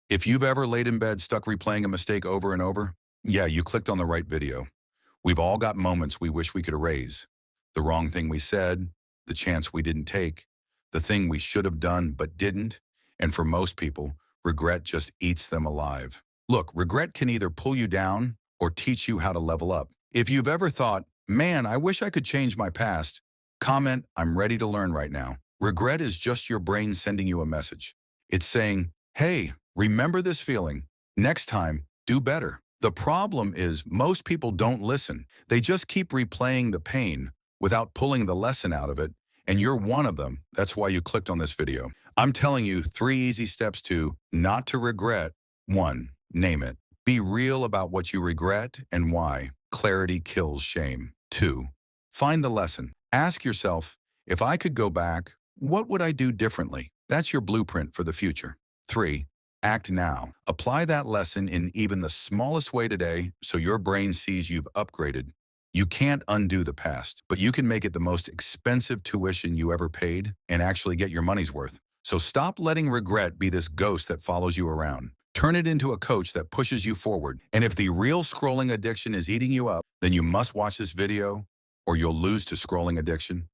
If you've ever laid in bed stuck replaying a mistake over and over, yeah, you clicked on the right video. We've all got moments we wish we could erase. The wrong thing we said, the chance we didn't take, the thing we should have done but didn't. And for most people, regret just eats them alive. Look, regret can either pull you down or teach you how to level up. If you've ever thought, man, I wish I could change my past, comment, I'm ready to learn right now. Regret is just your brain sending you a message. It's saying, hey, remember this feeling. Next time, do better. The problem is most people don't listen. They just keep replaying the pain without pulling the lesson out of it, and you're one of them. That's why you clicked on this video. I'm telling you 3 easy steps to not to regret. 1. Name it. Be real about what you regret and why. Clarity kills shame. 2. Find the lesson. Ask yourself, if I could go back, what would I do differently? That's your blueprint for the future. 3. Act now. Apply that lesson in even the smallest way today so your brain sees you've upgraded. You can't undo the past, but you can make it the most expensive tuition you ever paid and actually get your money's worth. So stop letting regret be this ghost that follows you around. Turn it into a coach that pushes you forward. And if the real scrolling addiction is eating you up, then you must watch this video or you'll lose to scrolling addiction.